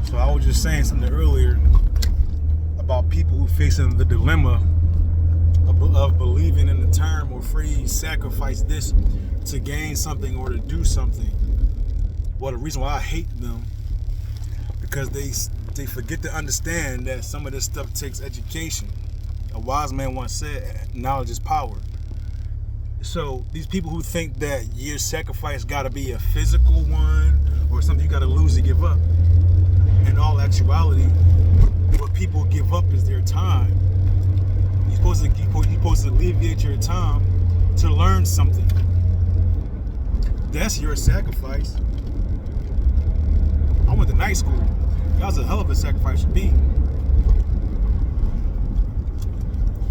So I was just saying something earlier about people who facing the dilemma of believing in the term or phrase sacrifice this to gain something or to do something. Well, the reason why I hate them, because they forget to understand that some of this stuff takes education. A wise man once said, knowledge is power. So these people who think that your sacrifice got to be a physical one or something you got to lose to give up. In all actuality, what people give up is their time. You're supposed to alleviate your time to learn something. That's your sacrifice. I went to night school. That was a hell of a sacrifice for me.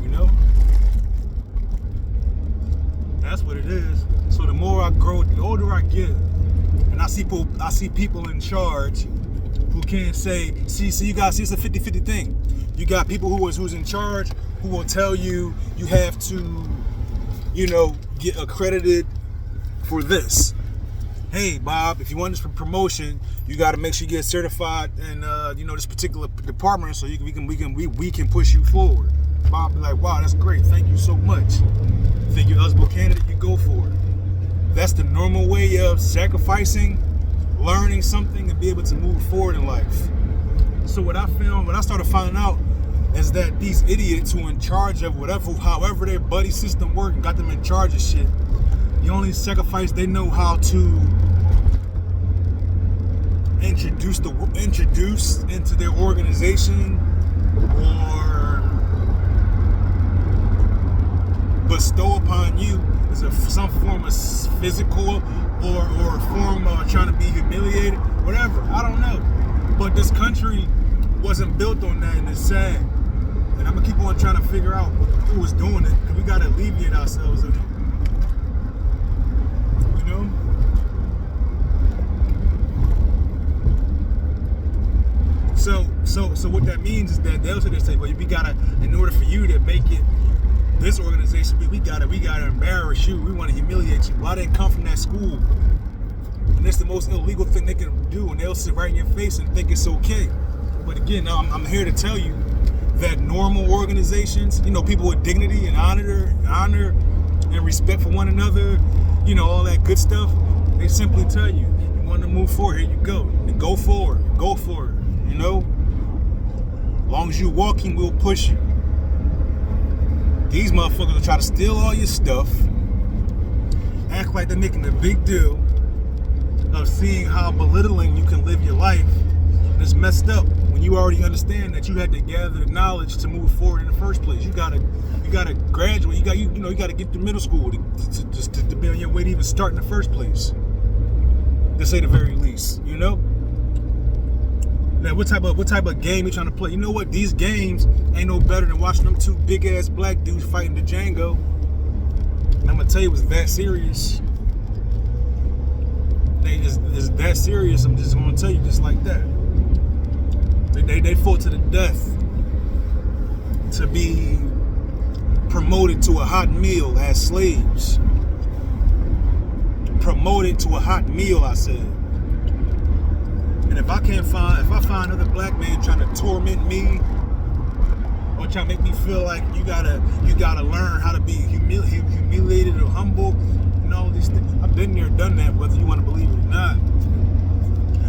You know? That's what it is. So the more I grow, the older I get, and I see people in charge who can't say, see, you guys see, it's a 50-50 thing. You got people who's in charge who will tell you have to, get accredited for this. Hey, Bob, if you want this promotion, you got to make sure you get certified in this particular department so we can push you forward. Bob be like, wow, that's great. Thank you so much. Think you're an eligible candidate, you go for it. That's the normal way of sacrificing, learning something, and be able to move forward in life. So what I started finding out is that these idiots who are in charge of however their buddy system works and got them in charge of shit, the only sacrifice they know how to introduce into their organization or bestow upon you is some form of physical or a form of trying to be humiliated, whatever. I don't know. But this country wasn't built on that, and it's sad. And I'm gonna keep on trying to figure out who was doing it, because we gotta alleviate ourselves of it. You know? So what that means is that they'll say, well, we gotta, in order for you to make it, this organization, we gotta embarrass you. We want to humiliate you. Well, I didn't come from that school, and it's the most illegal thing they can do. And they'll sit right in your face and think it's okay. But again, I'm here to tell you that normal organizations, people with dignity and honor and respect for one another, all that good stuff, they simply tell you, you want to move forward, here you go. And go forward. As long as you're walking, we'll push you. These motherfuckers will try to steal all your stuff, act like they're making a big deal of seeing how belittling you can live your life. And it's messed up when you already understand that you had to gather the knowledge to move forward in the first place. You gotta graduate. You gotta get to middle school to be on your way to even start in the first place. To say the very least, Now, what type of game you trying to play? You know what? These games ain't no better than watching them two big ass black dudes fighting the Django. And I'm gonna tell you, it's that serious. It's that serious. I'm just gonna tell you, just like that. They fought to the death to be promoted to a hot meal as slaves. Promoted to a hot meal, I said. And if I find another black man trying to torment me or trying to make me feel like you gotta learn how to be humiliated or humble and all these things, I've been there, done that, whether you want to believe it or not.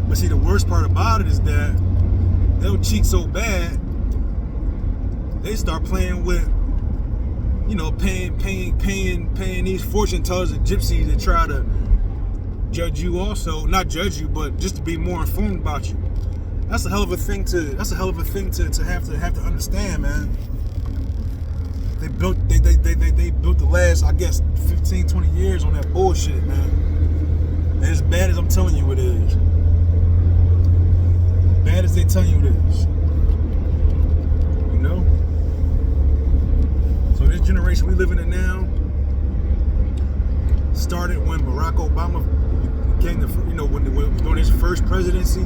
But see, the worst part about it is that they'll cheat so bad, they start playing with, paying these fortune tellers and gypsies to try to judge you also, not judge you, but just to be more informed about you. That's a hell of a thing to have to understand, man. They built the last, I guess, 15, 20 years on that bullshit, man. And as bad as I'm telling you it is. Bad as they tell you it is. So this generation we living in now started when Barack Obama came to, when during his first presidency.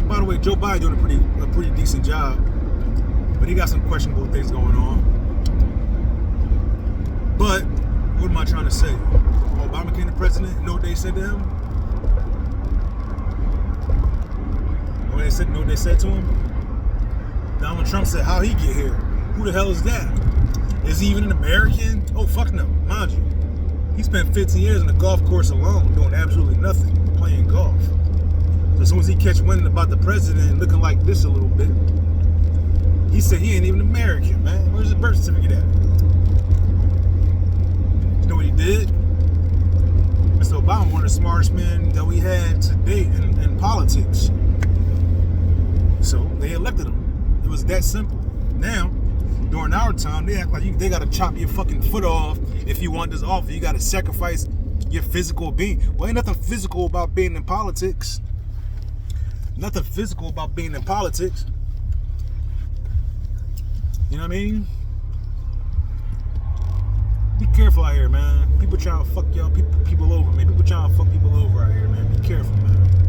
By the way, Joe Biden doing a pretty decent job, but he got some questionable things going on. But what am I trying to say? Obama became the president. You know what they said to him? When said, know what they said to him? Donald Trump said, how he get here? Who the hell is that? Is he even an American? Oh, fuck no, mind you. He spent 15 years in the golf course alone doing absolutely nothing, playing golf. So as soon as he catch wind about the president looking like this a little bit, he said he ain't even American, man. Where's his birth certificate at? You know what he did? Mr. Obama, one of the smartest men that we had to date in politics. So they elected him. It was that simple. Now, during our time, they act like they gotta chop your fucking foot off if you want this office. You gotta sacrifice your physical being. Well, ain't nothing physical about being in politics. Nothing physical about being in politics. You know what I mean? Be careful out here, man. People trying to fuck y'all people over, man. People trying to fuck people over out here, man. Be careful, man.